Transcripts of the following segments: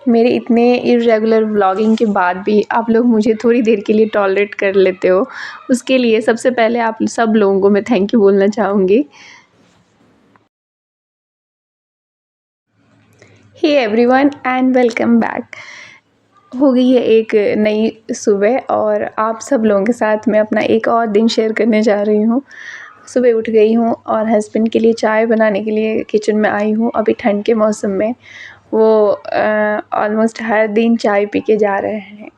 मेरे इतने irregular vlogging के बाद भी आप लोग मुझे थोड़ी देर के लिए टॉलरेट कर लेते हो, उसके लिए सबसे पहले आप सब लोगों को मैं थैंक यू बोलना चाहूँगी। Hey everyone and welcome back. हो गई है एक नई सुबह और आप सब लोगों के साथ मैं अपना एक और दिन शेयर करने जा रही हूँ। सुबह उठ गई हूँ और हस्बैंड के लिए चाय बनाने के लिए किचन में आई हूँ। अभी ठंड के मौसम में वो ऑलमोस्ट हर दिन चाय पी के जा रहे हैं।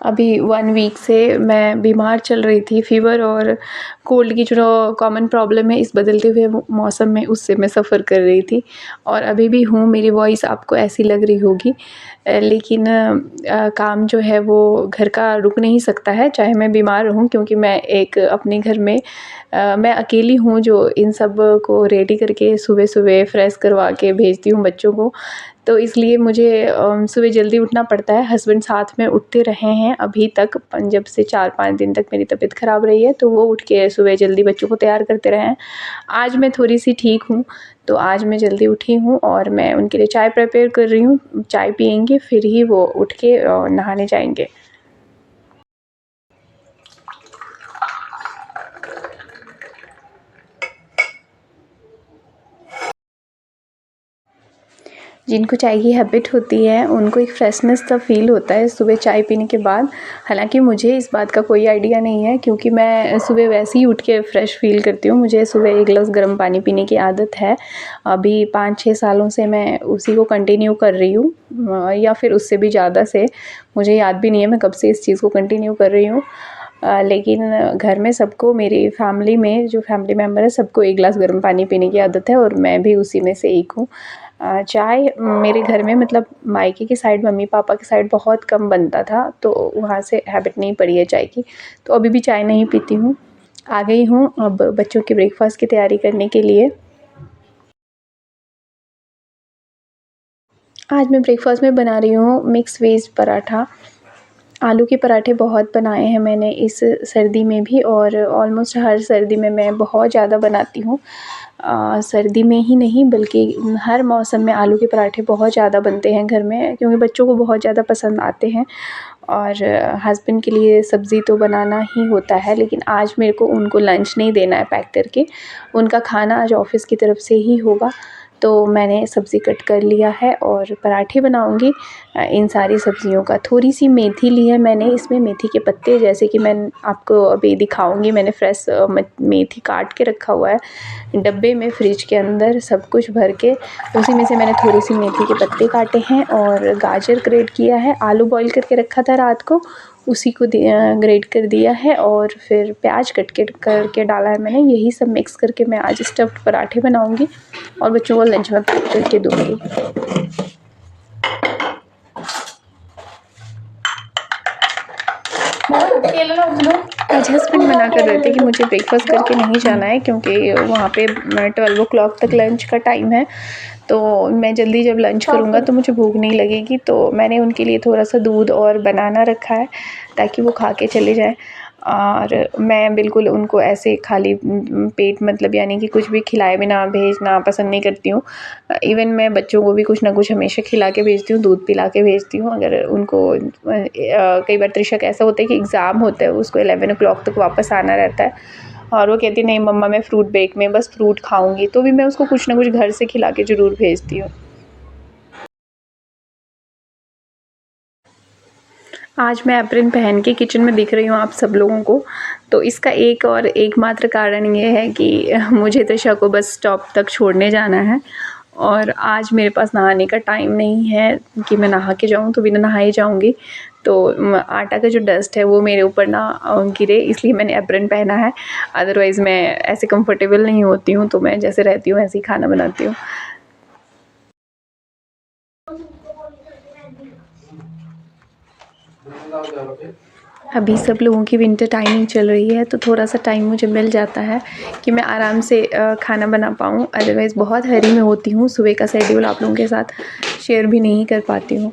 अभी 1 वीक से मैं बीमार चल रही थी, फ़ीवर और कोल्ड की जो कॉमन प्रॉब्लम है इस बदलते हुए मौसम में, उससे मैं सफ़र कर रही थी और अभी भी हूँ। मेरी वॉइस आपको ऐसी लग रही होगी, लेकिन काम जो है वो घर का रुक नहीं सकता है, चाहे मैं बीमार रहूँ, क्योंकि मैं एक अपने घर में मैं अकेली हूँ जो इन सब को रेडी करके सुबह-सुबह फ्रेश करवा के भेजती हूँ बच्चों को। तो इसलिए मुझे सुबह जल्दी उठना पड़ता है। हस्बैंड साथ में उठते रहे हैं अभी तक, जब से 4-5 दिन तक मेरी तबीयत ख़राब रही है, तो वो उठ के सुबह जल्दी बच्चों को तैयार करते रहे हैं। आज मैं थोड़ी-सी ठीक हूँ, तो आज मैं जल्दी उठी हूँ और मैं उनके लिए चाय प्रिपेयर कर रही हूँ। चाय पिएँगे फिर ही वो उठ के नहाने जाएँगे। जिनको चाय की हैबिट होती है उनको एक फ्रेशनेस सा फ़ील होता है सुबह चाय पीने के बाद। हालाँकि मुझे इस बात का कोई आइडिया नहीं है, क्योंकि मैं सुबह वैसे ही उठ के फ्रेश फ़ील करती हूँ। मुझे सुबह 1 ग्लास गर्म पानी पीने की आदत है। अभी 5-6 सालों से मैं उसी को कंटिन्यू कर रही हूँ, या फिर उससे भी ज़्यादा से, मुझे याद भी नहीं है मैं कब से इस चीज़ को कंटिन्यू कर रही हूँ। लेकिन घर में सबको, मेरी फैमिली में जो फैमिली मेंबर है सबको 1 ग्लास गर्म पानी पीने की आदत है और मैं भी उसी में से एक हूँ। चाय मेरे घर में, मतलब मायके की साइड, मम्मी-पापा की साइड बहुत कम बनता था, तो वहाँ से हैबिट नहीं पड़ी है चाय की। तो अभी भी चाय नहीं पीती हूँ। आ गई हूँ अब बच्चों के ब्रेकफ़ास्ट की तैयारी करने के लिए। आज मैं ब्रेकफ़ास्ट में बना रही हूँ मिक्स वेज पराठा। आलू के पराठे बहुत बनाए हैं मैंने इस सर्दी में भी, और ऑलमोस्ट हर सर्दी में मैं बहुत ज़्यादा बनाती हूँ। सर्दी में ही नहीं बल्कि हर मौसम में आलू के पराठे बहुत ज़्यादा बनते हैं घर में, क्योंकि बच्चों को बहुत ज़्यादा पसंद आते हैं और हस्बैंड के लिए सब्ज़ी तो बनाना ही होता है। लेकिन आज मेरे को उनको लंच नहीं देना है पैक करके, उनका खाना आज ऑफ़िस की तरफ से ही होगा। तो मैंने सब्ज़ी कट कर लिया है और पराठे बनाऊँगी इन सारी सब्ज़ियों का। थोड़ी-सी मेथी ली है मैंने, इसमें मेथी के पत्ते, जैसे कि मैं आपको अभी दिखाऊँगी, मैंने फ्रेश मेथी काट के रखा हुआ है डब्बे में फ्रिज के अंदर सब कुछ भर के। उसी में से मैंने थोड़ी-सी मेथी के पत्ते काटे हैं और गाजर ग्रेट किया है। आलू बॉईल करके रखा था रात को, उसी को ग्रेट कर दिया है और फिर प्याज कट के करके डाला है मैंने। यही सब मिक्स करके मैं आज स्टफ़्ड पराठे बनाऊँगी और बच्चों को लंच में पैक करके दूँगी। आज हस्बैंड मना कर रहे थे कि मुझे ब्रेकफ़ास्ट करके नहीं जाना है, क्योंकि वहाँ पे 12 ओ क्लॉक तक लंच का टाइम है। तो मैं जल्दी जब लंच करूँगा तो मुझे भूख नहीं लगेगी, तो मैंने उनके लिए थोड़ा-सा दूध और बनाना रखा है ताकि वो खा के चले जाएँ। और मैं बिल्कुल उनको ऐसे खाली पेट, मतलब यानी कि कुछ भी खिलाए बिना भेजना पसंद नहीं करती हूँ। इवन मैं बच्चों को भी कुछ ना कुछ हमेशा खिला के भेजती हूँ, दूध पिला के भेजती हूँ। अगर उनको कई बार त्रिशक ऐसा होता है कि एग्ज़ाम होता है, उसको 11 ओ क्लॉक तक वापस आना रहता है और वो कहती है नहीं मम्मा मैं फ्रूट ब्रेक में बस फ्रूट खाऊँगी, तो भी मैं उसको कुछ ना कुछ घर से खिला के ज़रूर भेजती हूँ। आज मैं एप्रन पहन के किचन में दिख रही हूँ आप सब लोगों को, तो इसका एक और एकमात्र कारण ये है कि मुझे त्रिशा को बस स्टॉप तक छोड़ने जाना है और आज मेरे पास नहाने का टाइम नहीं है कि मैं नहा के जाऊँ, तो बिना नहाए जाऊँगी। तो आटा का जो डस्ट है वो मेरे ऊपर ना गिरे, इसलिए मैंने एप्रन पहना है। अदरवाइज़ मैं ऐसे कंफर्टेबल नहीं होती हूँ, तो मैं जैसे रहती हूँ ऐसे ही खाना बनाती हूँ। अभी सब लोगों की विंटर टाइमिंग चल रही है, तो थोड़ा-सा टाइम मुझे मिल जाता है कि मैं आराम से खाना बना पाऊँ। अदरवाइज़ बहुत हरी में होती हूँ, सुबह का शेड्यूल आप लोगों के साथ शेयर भी नहीं कर पाती हूँ।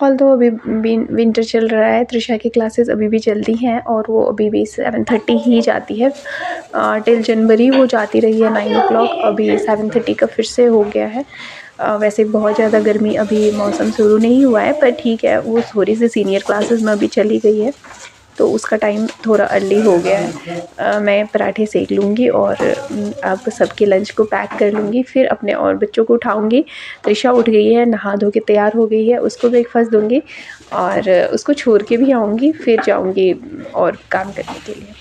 ऑल्दो अभी विंटर चल रहा है, त्रिशा की क्लासेस अभी भी चलती हैं और वो अभी भी 7:30 ही जाती है। टिल जनवरी वो जाती रही है 9 o'clock, अभी 7:30 का फिर से हो गया है। वैसे बहुत ज़्यादा गर्मी अभी मौसम शुरू नहीं हुआ है, पर ठीक है, वो थोड़ी सी सीनियर क्लासेस में अभी चली गई है, तो उसका टाइम थोड़ा अर्ली हो गया है। मैं पराठे सेक लूँगी और अब सबके लंच को पैक कर लूँगी, फिर अपने और बच्चों को उठाऊँगी। त्रिशा उठ गई है, नहा धो के तैयार हो गई है, उसको ब्रेकफास्ट दूँगी और उसको छोड़ के भी आऊँगी, फिर जाऊँगी और काम करने के लिए।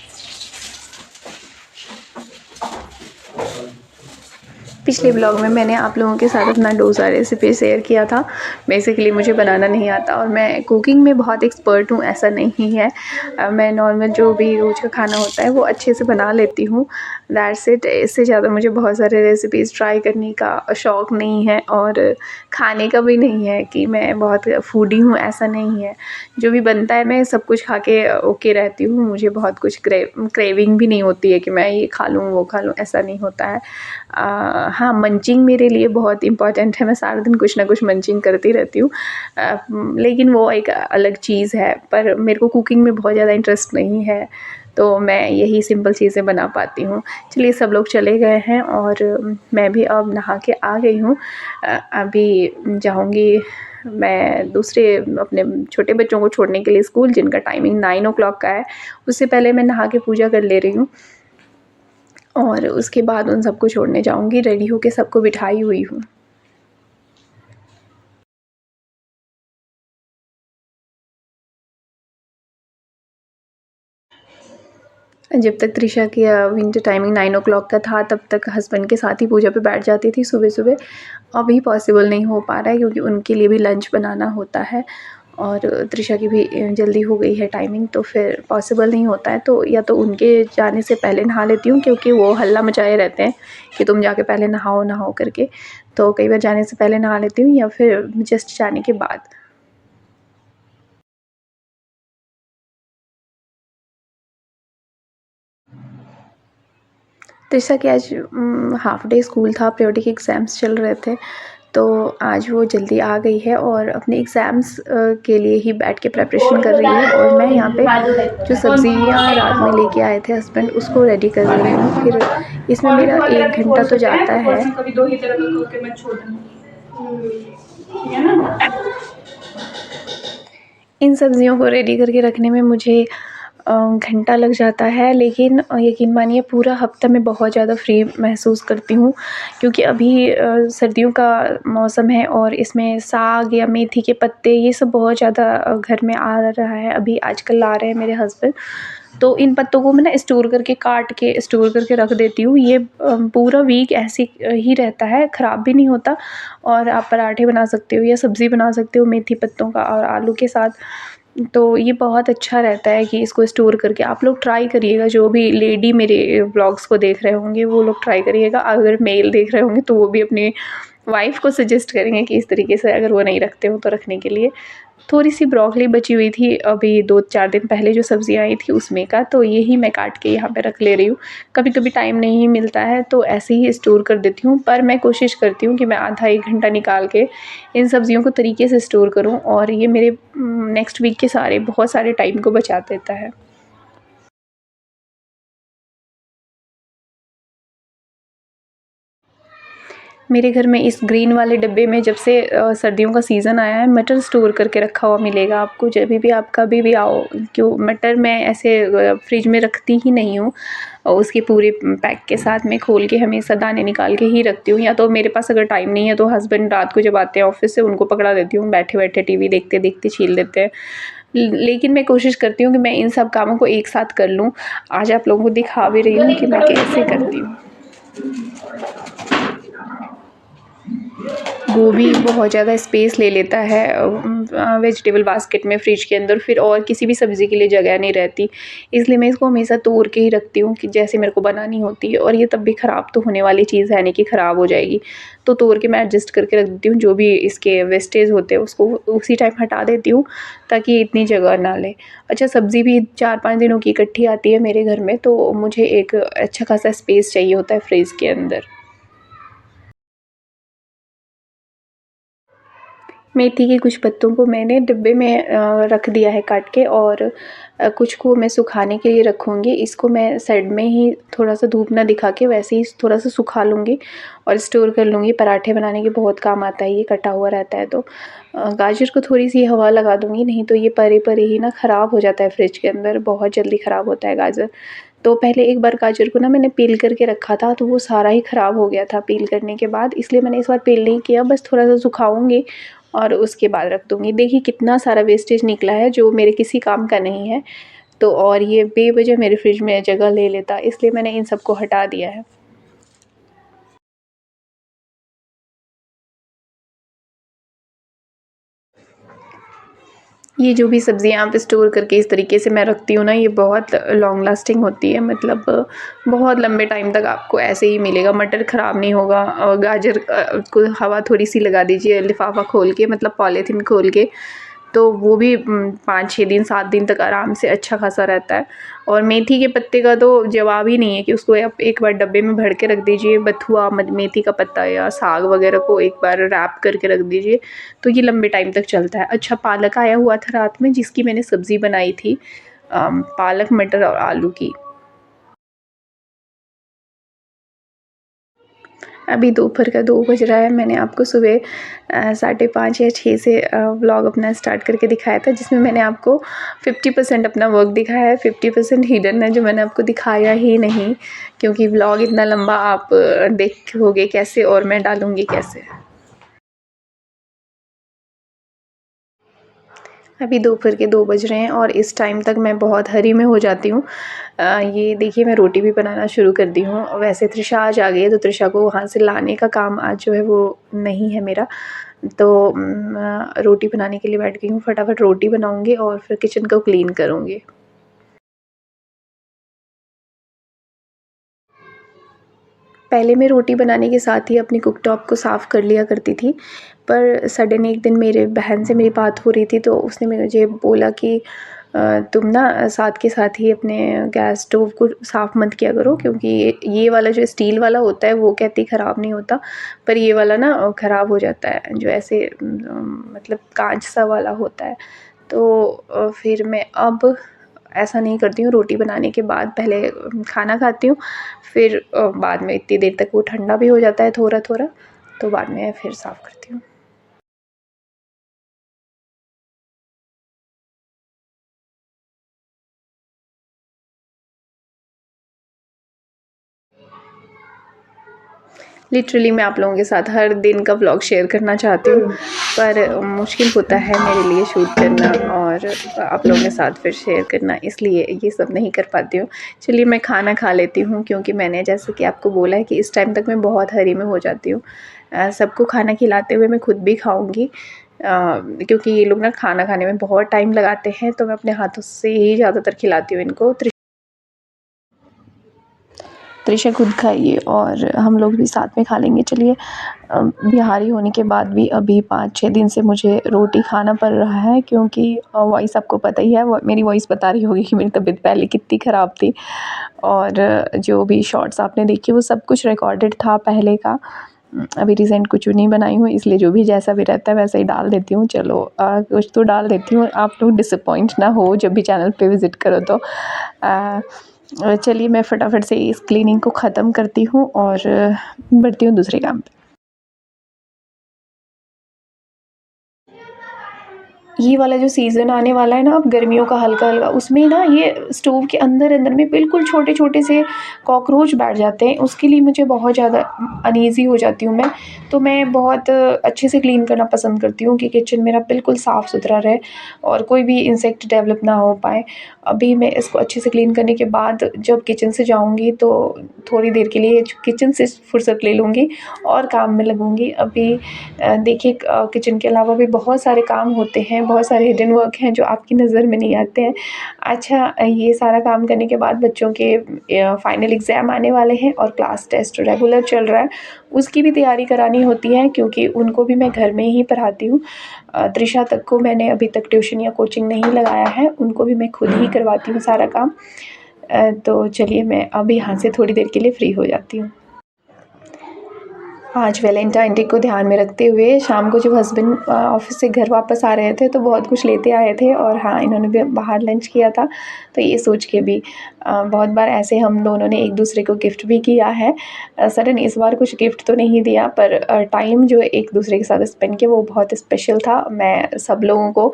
पिछले ब्लॉग में मैंने आप लोगों के साथ अपना डोसा रेसिपी शेयर किया था। बेसिकली मुझे बनाना नहीं आता और मैं कुकिंग में बहुत एक्सपर्ट हूँ, ऐसा नहीं है। मैं नॉर्मल जो भी रोज़ का खाना होता है वो अच्छे से बना लेती हूँ, दैट्स इट। इससे ज़्यादा मुझे बहुत सारे रेसिपीज़ ट्राई करने का शौक़ नहीं है और खाने का भी नहीं है कि मैं बहुत फूडी हूँ, ऐसा नहीं है। जो भी बनता है मैं सब कुछ खा के ओके रहती हूँ। मुझे बहुत कुछ क्रेविंग भी नहीं होती है कि मैं ये खा लूँ, वो खा लूँ, ऐसा नहीं होता है। हाँ, मंचिंग मेरे लिए बहुत इम्पॉर्टेंट है, मैं सारा दिन कुछ ना कुछ मंचिंग करती रहती हूँ। लेकिन वो एक अलग चीज़ है, पर मेरे को कुकिंग में बहुत ज़्यादा इंटरेस्ट नहीं है, तो मैं यही सिंपल चीज़ें बना पाती हूँ। चलिए, सब लोग चले गए हैं और मैं भी अब नहा के आ गई हूँ। अभी जाऊँगी मैं दूसरे अपने छोटे बच्चों को छोड़ने के लिए स्कूल, जिनका टाइमिंग 9 o'clock का है। उससे पहले मैं नहा के पूजा कर ले रही हूँ और उसके बाद उन सबको छोड़ने जाऊँगी। रेडी होके सबको बिठाई हुई हूँ। जब तक त्रिशा की विंटर टाइमिंग 9 o'clock का था, तब तक हस्बैंड के साथ ही पूजा पे बैठ जाती थी सुबह-सुबह। अभी पॉसिबल नहीं हो पा रहा है क्योंकि उनके लिए भी लंच बनाना होता है और त्रिशा की भी जल्दी हो गई है टाइमिंग, तो फिर पॉसिबल नहीं होता है। तो या तो उनके जाने से पहले नहा लेती हूँ, क्योंकि वो हल्ला मचाए रहते हैं कि तुम जाके पहले नहाओ, नहाओ करके। तो कई बार जाने से पहले नहा लेती हूँ या फिर जस्ट जाने के बाद। त्रिशा की आज हाफ डे स्कूल था, पीरियोडिक एग्ज़ाम्स चल रहे थे, तो आज वो जल्दी आ गई है और अपने एग्ज़ाम्स के लिए ही बैठ के प्रिपरेशन कर रही है और मैं यहाँ पे जो सब्ज़ियाँ रात में लेके आए थे हस्बैंड, उसको रेडी कर रही हूँ। फिर इसमें मेरा 1 घंटा तो जाता है। कभी 2 ही तरह का करके मैं छोड़ दूँगी, ठीक है ना? इन सब्ज़ियों को रेडी करके रखने में मुझे घंटा लग जाता है, लेकिन यकीन मानिए पूरा हफ़्ता मैं बहुत ज़्यादा फ्री महसूस करती हूँ, क्योंकि अभी सर्दियों का मौसम है और इसमें साग या मेथी के पत्ते ये सब बहुत ज़्यादा घर में आ रहा है। अभी आजकल ला रहे हैं मेरे हस्बैंड, तो इन पत्तों को मैं ना स्टोर करके काट के स्टोर करके रख देती हूँ। ये पूरा वीक ऐसे ही रहता है, ख़राब भी नहीं होता और आप पराठे बना सकते हो या सब्ज़ी बना सकते हो मेथी पत्तों का और आलू के साथ। तो ये बहुत अच्छा रहता है कि इसको स्टोर करके आप लोग ट्राई करिएगा। जो भी लेडी मेरे व्लॉग्स को देख रहे होंगे वो लोग ट्राई करिएगा। अगर मेल देख रहे होंगे तो वो भी अपनी वाइफ़ को सजेस्ट करेंगे कि इस तरीके से अगर वो नहीं रखते हो तो रखने के लिए। थोड़ी-सी ब्रोकली बची हुई थी, अभी 2-4 दिन पहले जो सब्ज़ियाँ आई थी उसमें का, तो यही मैं काट के यहाँ पे रख ले रही हूँ। कभी-कभी टाइम नहीं मिलता है तो ऐसे ही स्टोर कर देती हूँ, पर मैं कोशिश करती हूँ कि मैं आधा 1 घंटा निकाल के इन सब्ज़ियों को तरीके से स्टोर करूँ और ये मेरे नेक्स्ट वीक के बहुत सारे टाइम को बचा देता है। मेरे घर में इस ग्रीन वाले डिब्बे में जब से सर्दियों का सीज़न आया है, मटर स्टोर करके रखा हुआ मिलेगा आपको। जभी भी आप कभी भी आओ, क्यों मटर मैं ऐसे फ्रिज में रखती ही नहीं हूँ और उसके पूरे पैक के साथ मैं खोल के हमेशा दाने निकाल के ही रखती हूँ। या तो मेरे पास अगर टाइम नहीं है तो हस्बैंड रात को जब आते हैं ऑफ़िस से, उनको पकड़ा देती हूँ, बैठे-बैठे टीवी देखते-देखते छील देते हैं। लेकिन मैं कोशिश करती हूँ कि मैं इन सब कामों को एक साथ कर लूँ। आज आप लोगों को दिखा भी रही हूँ कि मैं कैसे करती हूँ। गोभी बहुत ज़्यादा स्पेस ले लेता है वेजिटेबल बास्केट में, फ्रिज के अंदर, फिर और किसी भी सब्ज़ी के लिए जगह नहीं रहती। इसलिए मैं इसको हमेशा तोड़ के ही रखती हूँ कि जैसे मेरे को बनानी होती है, और ये तब भी ख़राब तो होने वाली चीज़ है नहीं कि ख़राब हो जाएगी। तो तोड़ के मैं एडजस्ट करके रख देती हूँ, जो भी इसके वेस्टेज होते हैं उसको उसी टाइम हटा देती हूँ ताकि इतनी जगह ना ले। अच्छा, सब्ज़ी भी 4-5 दिनों की इकट्ठी आती है मेरे घर में, तो मुझे एक अच्छा खासा स्पेस चाहिए होता है फ्रिज के अंदर। मेथी के कुछ पत्तों को मैंने डिब्बे में रख दिया है काट के, और कुछ को मैं सुखाने के लिए रखूँगी। इसको मैं साइड में ही थोड़ा-सा धूप ना दिखा के वैसे ही थोड़ा-सा सुखा लूँगी और स्टोर कर लूँगी। पराठे बनाने के बहुत काम आता है, ये कटा हुआ रहता है। तो गाजर को थोड़ी-सी हवा लगा दूँगी, नहीं तो ये परे-परे ही ना ख़राब हो जाता है फ्रिज के अंदर, बहुत जल्दी ख़राब होता है गाजर। तो पहले एक बार गाजर को ना मैंने पील करके रखा था, तो वो सारा ही ख़राब हो गया था पील करने के बाद, इसलिए मैंने इस बार पील नहीं किया, बस थोड़ा-सा सुखाऊँगी और उसके बाद रख दूँगी। देखिए कितना सारा वेस्टेज निकला है जो मेरे किसी काम का नहीं है, तो और ये बेवजह मेरे फ्रिज में जगह ले लेता, इसलिए मैंने इन सबको हटा दिया है। ये जो भी सब्ज़ियाँ आप स्टोर करके इस तरीके से मैं रखती हूँ ना, ये बहुत लॉन्ग लास्टिंग होती है, मतलब बहुत लंबे टाइम तक आपको ऐसे ही मिलेगा। मटर ख़राब नहीं होगा, और गाजर को हवा थोड़ी-सी लगा दीजिए लिफ़ाफ़ा खोल के, मतलब पॉलीथीन खोल के, तो वो भी 5-6 दिन 7 दिन तक आराम से अच्छा खासा रहता है। और मेथी के पत्ते का तो जवाब ही नहीं है कि उसको आप एक बार डब्बे में भर के रख दीजिए, बथुआ मेथी का पत्ता या साग वगैरह को एक बार रैप करके रख दीजिए, तो ये लंबे टाइम तक चलता है। अच्छा, पालक आया हुआ था रात में जिसकी मैंने सब्ज़ी बनाई थी, पालक मटर और आलू की। अभी दोपहर का 2 बज रहा है। मैंने आपको सुबह 5:30 या 6 से व्लॉग अपना स्टार्ट करके दिखाया था, जिसमें मैंने आपको 50% अपना वर्क दिखाया है, 50% हिडन है जो मैंने आपको दिखाया ही नहीं, क्योंकि व्लॉग इतना लंबा आप देखोगे कैसे और मैं डालूँगी कैसे। अभी दोपहर के 2 बज रहे हैं और इस टाइम तक मैं बहुत हरी में हो जाती हूँ। ये देखिए मैं रोटी भी बनाना शुरू कर दी हूँ। वैसे तृषा आज आ गई है, तो तृषा को वहाँ से लाने का काम आज जो है वो नहीं है मेरा। तो रोटी बनाने के लिए बैठ गई हूँ, फटाफट रोटी बनाऊँगी और फिर किचन को क्लीन करूँगी। पहले मैं रोटी बनाने के साथ ही अपनी कुकटॉप को साफ़ कर लिया करती थी, पर सडन एक दिन मेरे बहन से मेरी बात हो रही थी, तो उसने मुझे बोला कि तुम ना साथ के साथ ही अपने गैस स्टोव को साफ़ मत किया करो, क्योंकि ये वाला जो स्टील वाला होता है वो कहती ख़राब नहीं होता, पर ये वाला ना ख़राब हो जाता है, जो ऐसे मतलब काँच सा वाला होता है। तो फिर मैं अब ऐसा नहीं करती हूँ, रोटी बनाने के बाद पहले खाना खाती हूँ, फिर बाद में इतनी देर तक वो ठंडा भी हो जाता है थोड़ा-थोड़ा, तो बाद में फिर साफ़ करती हूँ। लिटरली मैं आप लोगों के साथ हर दिन का व्लॉग शेयर करना चाहती हूँ, पर मुश्किल होता है मेरे लिए शूट करना और आप लोगों के साथ फिर शेयर करना, इसलिए ये सब नहीं कर पाती हूँ। चलिए मैं खाना खा लेती हूँ, क्योंकि मैंने जैसे कि आपको बोला है कि इस टाइम तक मैं बहुत हरी में हो जाती हूँ। सबको खाना खिलाते हुए मैं खुद भी खाऊँगी, क्योंकि ये लोग ना खाना खाने में बहुत टाइम लगाते हैं, तो मैं अपने हाथों से ही ज़्यादातर खिलाती हूँ इनको। त्रिशा खुद खाइए और हम लोग भी साथ में खा लेंगे। चलिए, बिहारी होने के बाद भी अभी 5-6 दिन से मुझे रोटी खाना पड़ रहा है, क्योंकि वॉइस आपको पता ही है, मेरी वॉइस बता रही होगी कि मेरी तबीयत पहले कितनी ख़राब थी, और जो भी शॉर्ट्स आपने देखे वो सब कुछ रिकॉर्डेड था पहले का। अभी रिसेंट कुछ नहीं बनाई हूँ, इसलिए जो भी जैसा भी रहता है वैसा ही डाल देती हूँ। चलो, कुछ तो डाल देती हूँ, आप लोग डिसअपॉइंट ना हो जब भी चैनल पे विज़िट करो तो। चलिए मैं फटाफट से इस क्लीनिंग को ख़त्म करती हूँ और बढ़ती हूँ दूसरे काम पे। ये वाला जो सीज़न आने वाला है ना अब गर्मियों का हल्का-हल्का, उसमें ना ये स्टोव के अंदर-अंदर में बिल्कुल छोटे-छोटे से कॉकरोच बैठ जाते हैं, उसके लिए मुझे बहुत ज़्यादा अनईज़ी हो जाती हूँ मैं। तो मैं बहुत अच्छे से क्लीन करना पसंद करती हूँ कि किचन मेरा बिल्कुल साफ़-सुथरा रहे और कोई भी इंसेक्ट डेवलप ना हो पाए। अभी मैं इसको अच्छे से क्लीन करने के बाद जब किचन से जाऊँगी, तो थोड़ी देर के लिए किचन से फुर्सत ले लूँगी और काम में लगूँगी। अभी देखिए, किचन के अलावा भी बहुत सारे काम होते हैं, बहुत सारे हिडन वर्क हैं जो आपकी नज़र में नहीं आते हैं। अच्छा, ये सारा काम करने के बाद बच्चों के फाइनल एग्ज़ाम आने वाले हैं और क्लास टेस्ट रेगुलर चल रहा है, उसकी भी तैयारी करानी होती है, क्योंकि उनको भी मैं घर में ही पढ़ाती हूँ। तृषा तक को मैंने अभी तक ट्यूशन या कोचिंग नहीं लगाया है, उनको भी मैं खुद ही करवाती हूँ सारा काम। तो चलिए मैं अब यहाँ से थोड़ी देर के लिए फ्री हो जाती हूँ। आज वैलेंटाइन डे को ध्यान में रखते हुए शाम को जब हस्बैंड ऑफिस से घर वापस आ रहे थे तो बहुत कुछ लेते आए थे और हाँ, इन्होंने भी बाहर लंच किया था। तो ये सोच के भी बहुत बार ऐसे हम दोनों ने एक दूसरे को गिफ्ट भी किया है। सडन इस बार कुछ गिफ्ट तो नहीं दिया पर टाइम जो एक दूसरे के साथ स्पेंड किया वो बहुत स्पेशल था। मैं सब लोगों को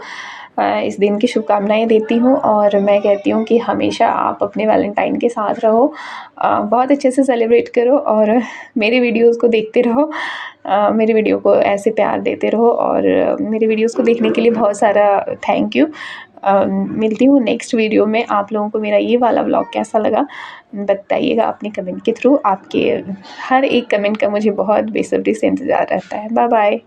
इस दिन की शुभकामनाएँ देती हूँ और मैं कहती हूँ कि हमेशा आप अपने वैलेंटाइन के साथ रहो, बहुत अच्छे से सेलिब्रेट करो और मेरे वीडियोज़ को देखते रहो, मेरे वीडियो को ऐसे प्यार देते रहो और मेरे वीडियोज़ को देखने के लिए बहुत सारा थैंक यू। मिलती हूँ नेक्स्ट वीडियो में। आप लोगों को मेरा ये वाला व्लॉग कैसा लगा बताइएगा अपने कमेंट के थ्रू। आपके हर एक कमेंट का मुझे बहुत बेसब्री से इंतज़ार रहता है। Bye bye.